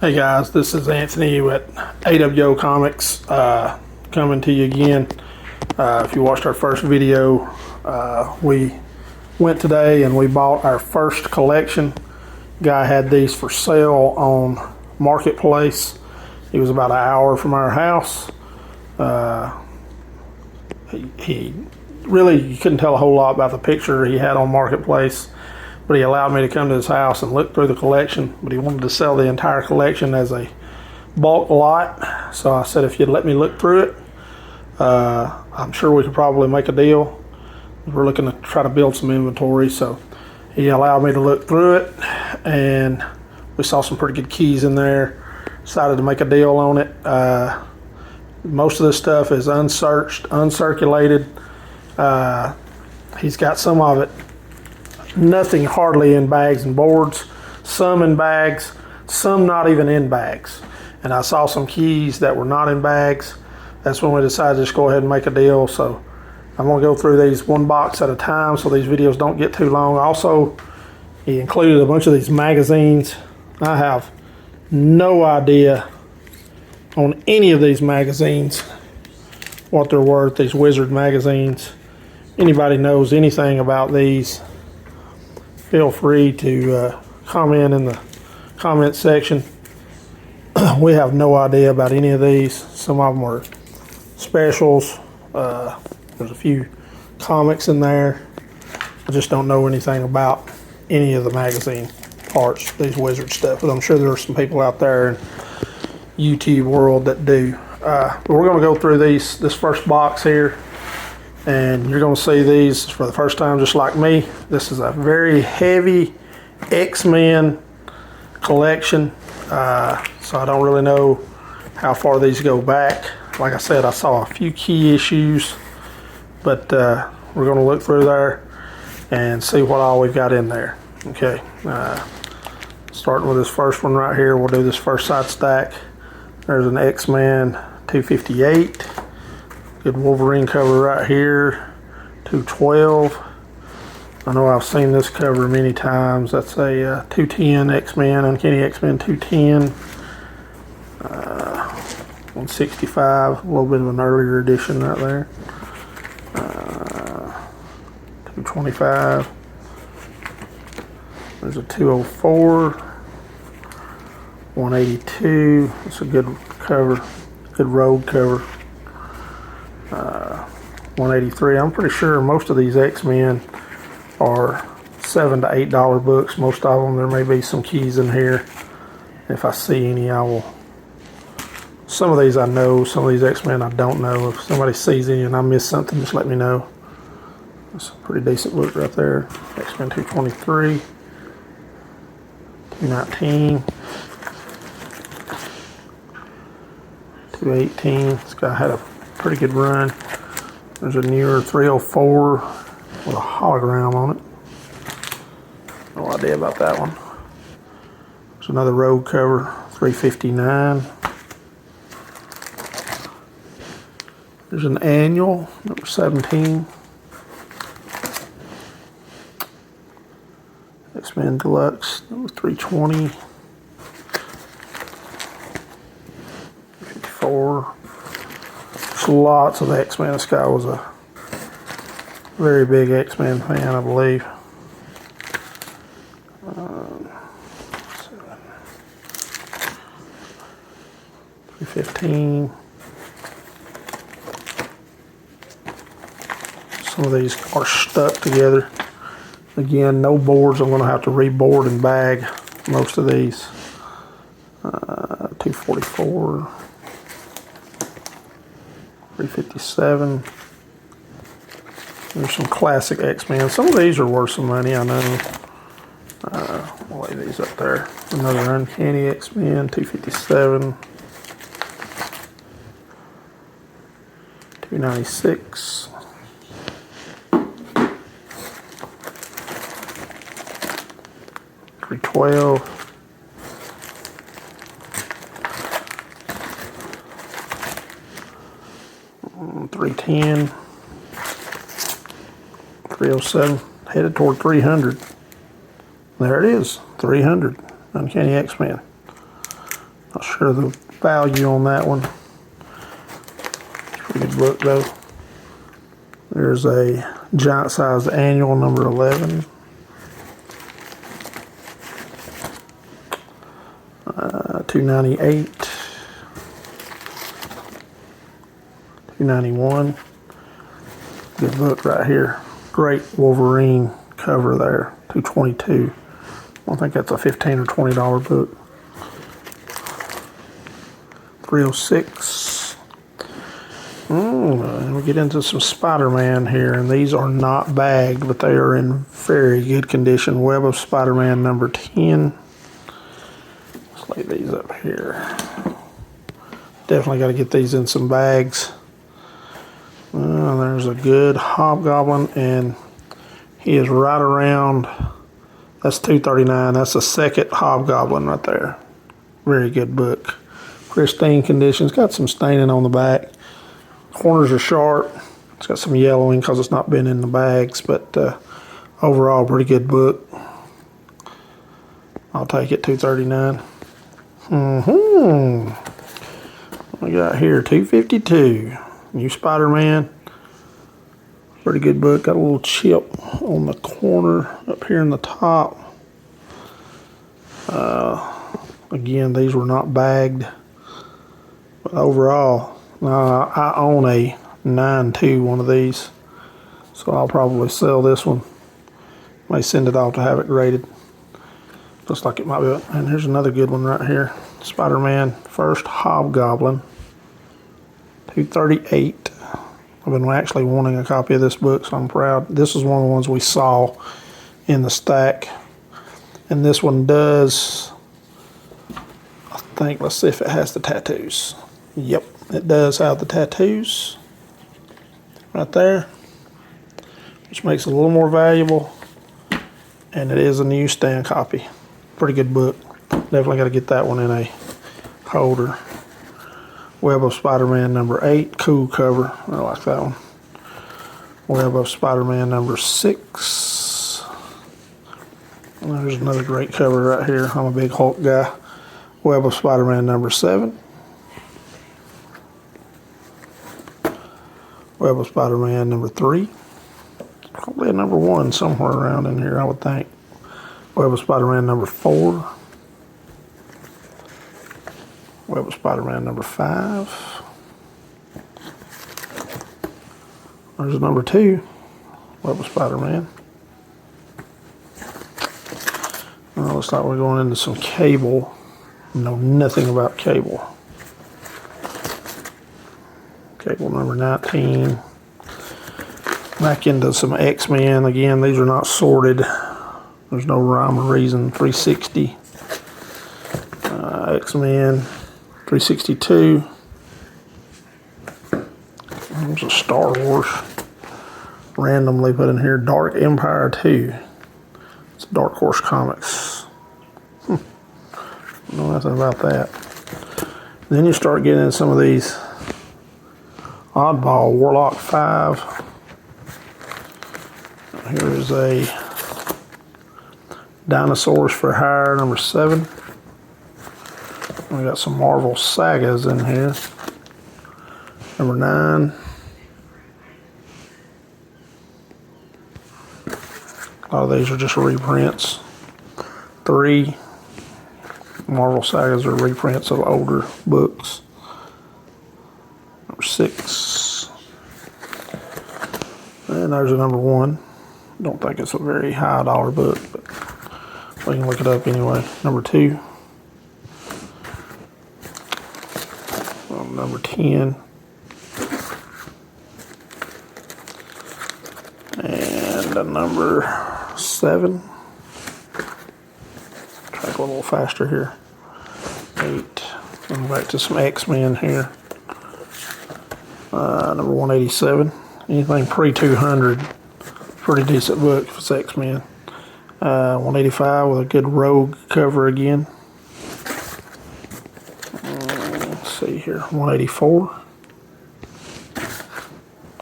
Hey guys, this is Anthony at A.W.O Comics, coming to you again. If you watched our first video, we went today and we bought our first collection. Guy had these for sale on Marketplace. He was about an hour from our house. He really, you couldn't tell a whole lot about the picture he had on Marketplace, but he allowed me to come to his house and look through the collection. But he wanted to sell the entire collection as a bulk lot. So I said, if you'd let me look through it, I'm sure we could probably make a deal. We're looking to try to build some inventory. So he allowed me to look through it, and we saw some pretty good keys in there. Decided to make a deal on it. Most of this stuff is unsearched, uncirculated. He's got some of it, nothing hardly in bags and boards, some in bags, some not even in bags. And I saw some keys that were not in bags. That's when we decided to just go ahead and make a deal. So I'm gonna go through these one box at a time so these videos don't get too long. Also, he included a bunch of these magazines. I have no idea on any of these magazines what they're worth, these Wizard magazines. Anybody knows anything about these, feel free to comment in the comment section. We have no idea about any of these. Some of them are specials. There's a few comics in there. I just don't know anything about any of the magazine parts, these Wizard stuff, but I'm sure there are some people out there in YouTube world that do. But we're going to go through this first box here, and you're going to see these for the first time just like me. This is a very heavy X-Men collection, so I don't really know how far these go back. Like I said, I saw a few key issues, but we're going to look through there and see what all we've got in there. Okay, starting with this first one right here, we'll do this first side stack. There's an X-Men 258. Good Wolverine cover right here. 212. I know I've seen this cover many times. That's a 210 X-Men, Uncanny X-Men 210. 165, a little bit of an earlier edition right there. 225. There's a 204. 182. It's a good cover, good road cover. 183. I'm pretty sure most of these X-Men are $7 to $8 books. Most of them, there may be some keys in here. If I see any, I will. Some of these I know, some of these X-Men I don't know. If somebody sees any and I miss something, just let me know. That's a pretty decent book right there. X-Men 223, 219. 218. This guy had a pretty good run. There's a newer 304 with a hologram on it. No idea about that one. There's another road cover, 359. There's an annual, number 17. X-Men Deluxe, number 320. 54. There's lots of X-Men. This guy was a very big X-Men fan, I believe. 315. Some of these are stuck together. Again, no boards. I'm going to have to reboard and bag most of these. 244. 357. There's some classic X-Men. Some of these are worth some money, I know. I'll lay these up there. Another Uncanny X-Men, 257. 296. 312. $310. 307. Headed toward 300. There it is. 300. Uncanny X-Men. Not sure the value on that one. Pretty good book though. There's a giant sized annual number 11. $2.98. $2.91. Good book right here. Great Wolverine cover there. $2.22. I think that's a $15 or $20 book. $3.06. We'll get into some Spider-Man here, and these are not bagged, but they are in very good condition. Web of Spider-Man number 10. Let's lay these up here. Definitely got to get these in some bags. There's a good Hobgoblin, and he is right around, that's $2.39. That's the second Hobgoblin right there. Very good book. Pristine condition. It's got some staining on the back. Corners are sharp. It's got some yellowing because it's not been in the bags, but overall, pretty good book. I'll take it, $2.39. We got here $2.52. New Spider-Man. Pretty good book. Got a little chip on the corner up here in the top. Again, these were not bagged. But overall, I own a 9.2 one of these. So I'll probably sell this one. May send it off to have it graded. Looks like it might be. And here's another good one right here. Spider-Man First Hobgoblin. $2.38. I've been actually wanting a copy of this book, so I'm proud. This is one of the ones we saw in the stack. And this one does, I think, let's see if it has the tattoos. Yep, it does have the tattoos right there, which makes it a little more valuable. And it is a newsstand copy. Pretty good book. Definitely got to get that one in a holder. Web of Spider-Man number 8. Cool cover. I like that one. Web of Spider-Man number 6. And there's another great cover right here. I'm a big Hulk guy. Web of Spider-Man number 7. Web of Spider-Man number 3. Probably a number 1 somewhere around in here, I would think. Web of Spider-Man number 4. Web of Spider-Man number 5. There's number 2. Web of Spider-Man. Looks like we're going into some Cable. Know nothing about Cable. Cable number 19. Back into some X-Men. Again, these are not sorted. There's no rhyme or reason. 360. X-Men. 362. There's a Star Wars. Randomly put in here. Dark Empire 2. It's Dark Horse Comics. Know nothing about that. Then you start getting in some of these oddball. Warlock 5. Here is a Dinosaurs for Hire number 7. We got some Marvel sagas in here. Number 9. A lot of these are just reprints. 3. Marvel sagas are reprints of older books. Number 6. And there's a number 1. Don't think it's a very high dollar book, but we can look it up anyway. Number 2. Number 10. And a number 7. Try to go a little faster here. 8. Going back to some X-Men here. Number 187. Anything pre-200. Pretty decent book if it's X-Men. 185 with a good Rogue cover again. Let's see here. 184.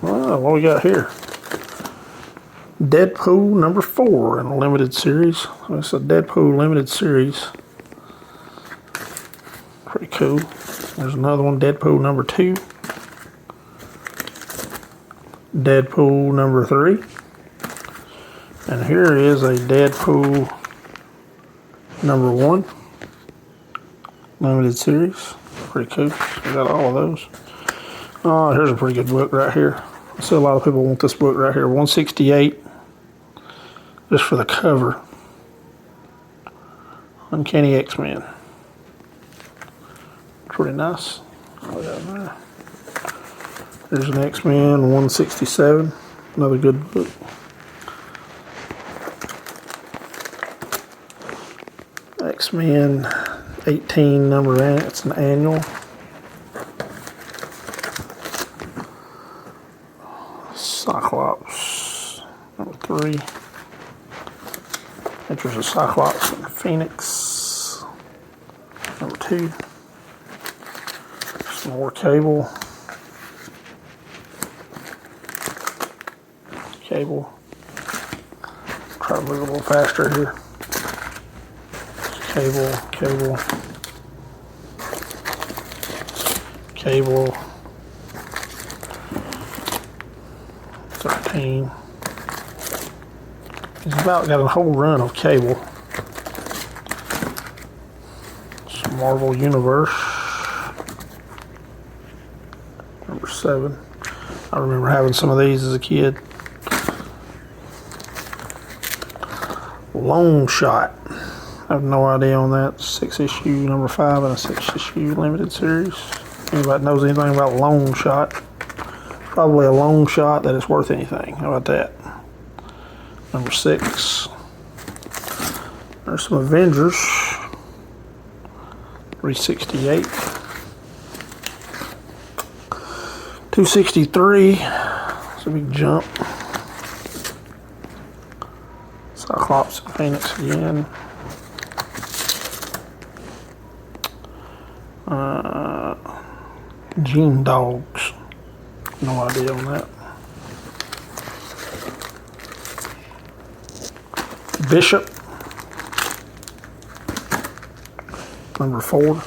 What we got here? Deadpool number 4 in a limited series. It's a Deadpool limited series. Pretty cool. There's another one, Deadpool number 2. Deadpool number 3. And here is a Deadpool number 1. Limited series. Pretty cool. We got all of those. Oh, here's a pretty good book right here. I see a lot of people want this book right here. 168. Just for the cover. Uncanny X-Men. Pretty nice. Oh, yeah, there's an X-Men 167. Another good book. X-Men 18 number, it's an annual. Cyclops number 3. Pictures of Cyclops and Phoenix number 2. Some more Cable. Try to move a little faster here. Cable. 13. He's about got a whole run of Cable. Some Marvel Universe. Number 7. I remember having some of these as a kid. Long Shot. I have no idea on that. 6-issue number 5 and a 6-issue limited series. Anybody knows anything about Long Shot? Probably a long shot that is worth anything. How about that? Number 6. There's some Avengers. 368. 263. It's a big jump. Cyclops and Phoenix again. Gene Dogs. No idea on that. Bishop. Number 4.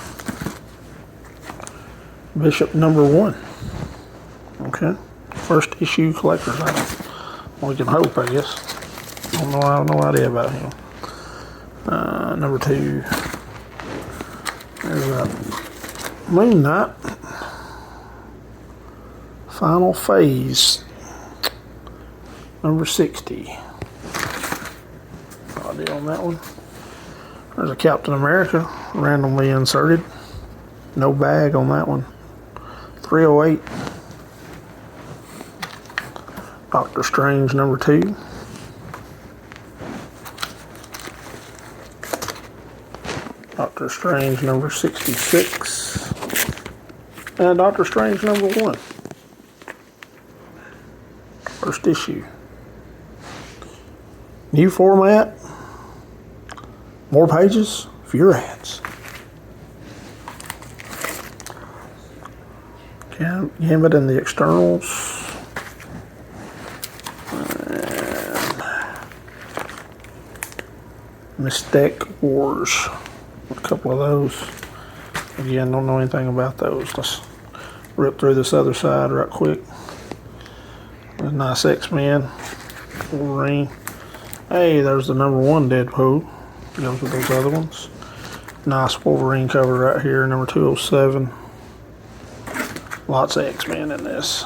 Bishop number 1. Okay. First issue collector's item. Well, we can hope, I guess. I have no idea about him. Number 2. There's that Moon Knight. Final Phase. Number 60. No idea on that one. There's a Captain America. Randomly inserted. No bag on that one. 308. Doctor Strange number 2. Doctor Strange number 66. And Doctor Strange number 1. First issue. New format. More pages. Fewer ads. Gambit and the externals. Mystic Wars. A couple of those. Again, don't know anything about those. Let's rip through this other side right quick. A nice X-Men. Wolverine. Hey, there's the number 1 Deadpool. Goes with those other ones. Nice Wolverine cover right here. Number 207. Lots of X-Men in this.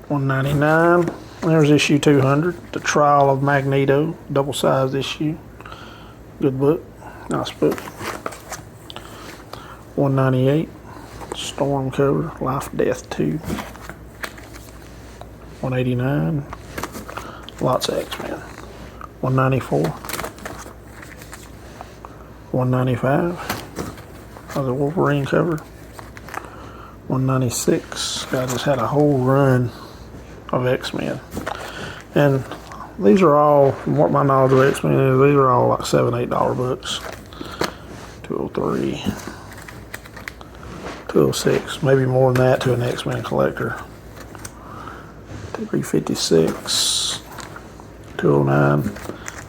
199. There's issue 200. The Trial of Magneto. Double-sized issue. Good book. Nice book. 198. Storm cover. Life Death 2. 189. Lots of X-Men. 194. 195. Another Wolverine cover. 196. I just had a whole run of X-Men. And these are all, from what my knowledge of X-Men is, these are all like $7, $8 books. 203. 206. Maybe more than that to an X-Men collector. 356. 209.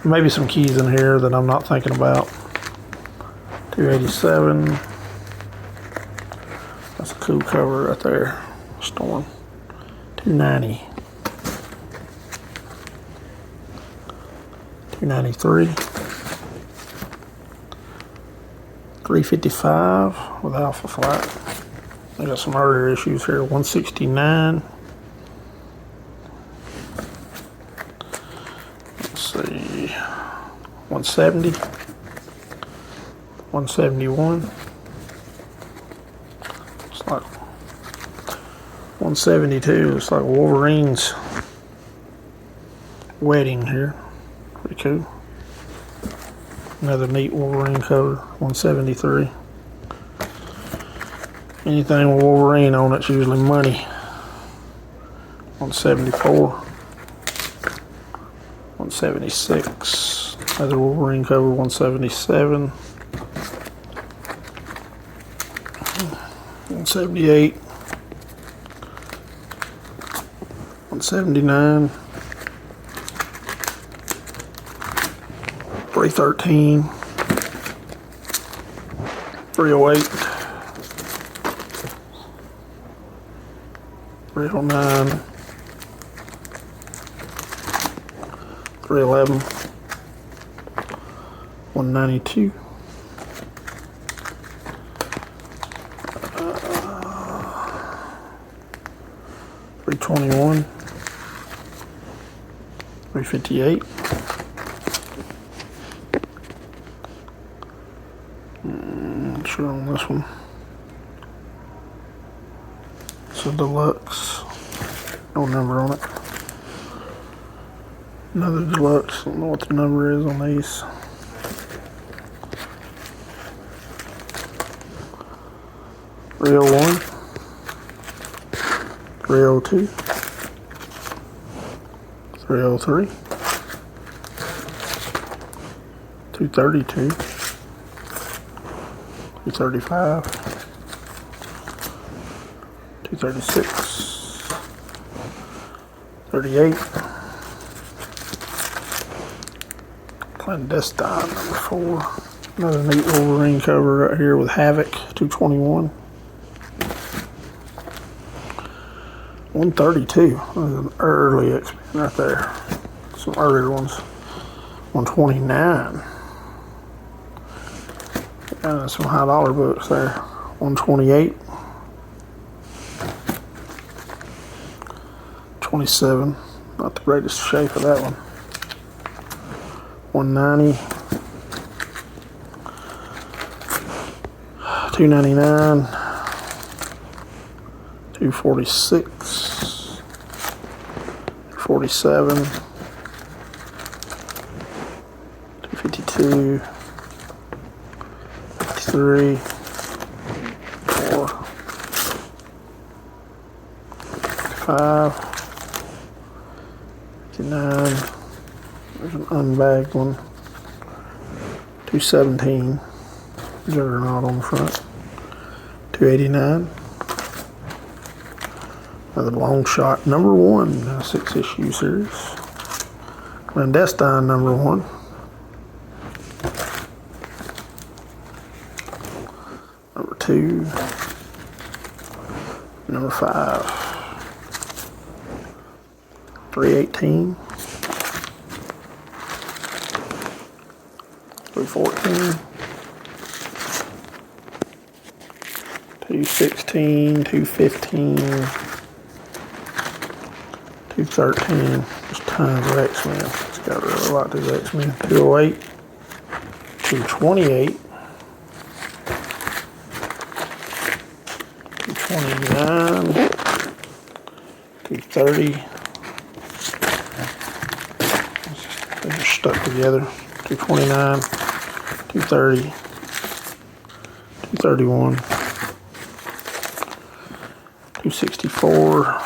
Maybe some keys in here that I'm not thinking about. 287. That's a cool cover right there. Storm. 290. 293. 355 with Alpha Flat. I got some earlier issues here. 169. Let's see. 170. 171. It's like 172. It's like Wolverine's wedding here. Pretty cool. Another neat Wolverine cover. 173. Anything with Wolverine on it's usually money. 174. 176. Another Wolverine cover. 177. 178. 179. 313. 308. 309. 311. 192. 321. 358. Not sure on this one. It's a deluxe. No number on it. Another deluxe. Don't know what the number is on these. .301. 302. 303. 232. 235. 236. 38. Clandestine number 4. Another neat Wolverine cover right here with Havoc. 221. 132. That was an early X-Men right there. Some earlier ones. 129. Some high dollar books there. 128. 27. Not the greatest shape of that one. 190. 299. 246. 47. 252. 53. 4. 5. 59. There's an unbagged one. 217. Juggernaut on the front. 289. Another long shot. Number 1. 6-issue series. Clandestine number 1. Number 2. Number 5. 318. 314. 216. 215. 213. Just tons of X-Men. It's got really a lot to do X-Men. 208. 228. 229. 230. They're just stuck together. 229. 230. 231. 264.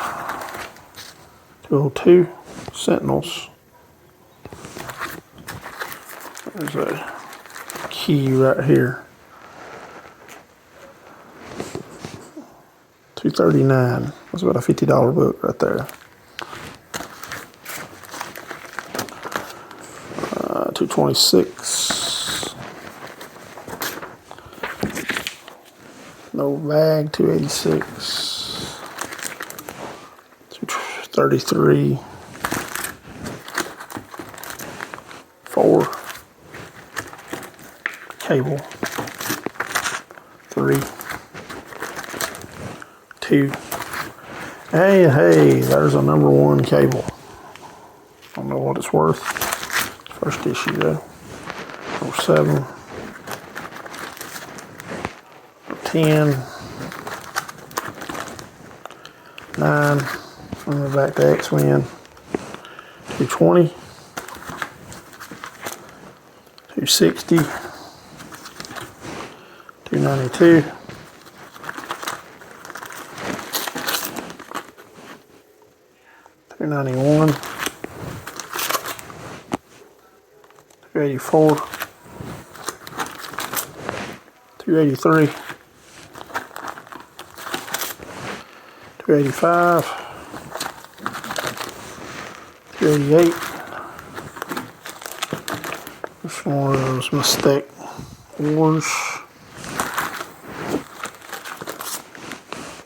202. Sentinels. There's a key right here. 239. That's about a $50 book right there. 226. No bag, 286, 233, 4, cable, 3, 2. Hey, there's a number 1 cable. I don't know what it's worth. First issue though. 07, 10, 9, and we're back to X-Men. 220, 260, 292, 291, 284, 283, 285, 288. This one of those Mistake Wars.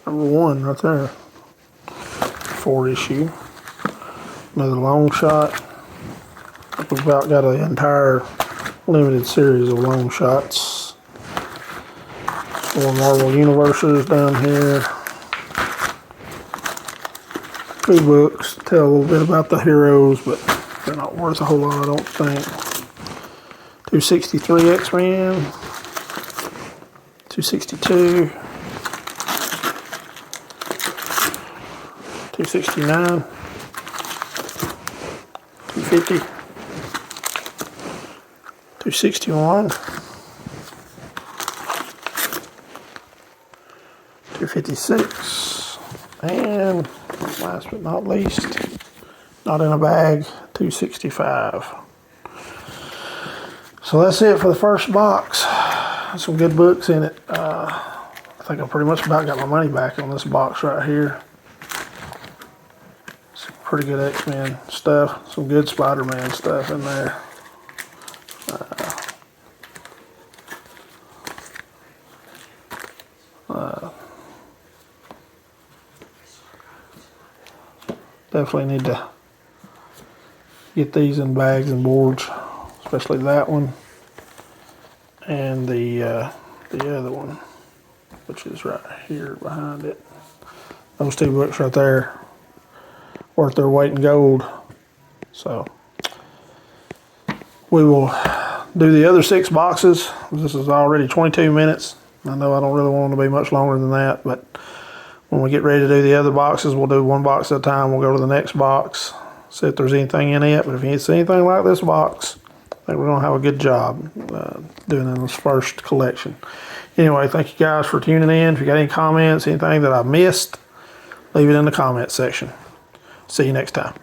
Number 1 right there. 4 issue. Another long shot. We've about got an entire limited series of long shots. 4 Marvel Universes down here. 2 books tell a little bit about the heroes, but they're not worth a whole lot, I don't think. 263 X-Men. 262. 269. 250. 261. 256. And last but not least, not in a bag, 265. So that's it for the first box. Some good books in it. I think I pretty much about got my money back on this box right here. Some pretty good X-Men stuff. Some good Spider-Man stuff in there. Definitely need to get these in bags and boards, especially that one and the other one, which is right here behind it. Those 2 books right there, worth their weight in gold. So we will do the other 6 boxes. This is already 22 minutes. I know I don't really want them to be much longer than that, but when we get ready to do the other boxes, we'll do 1 box at a time. We'll go to the next box, see if there's anything in it. But if you see anything like this box, I think we're going to have a good job doing in this first collection. Anyway, thank you guys for tuning in. If you got any comments, anything that I missed, leave it in the comment section. See you next time.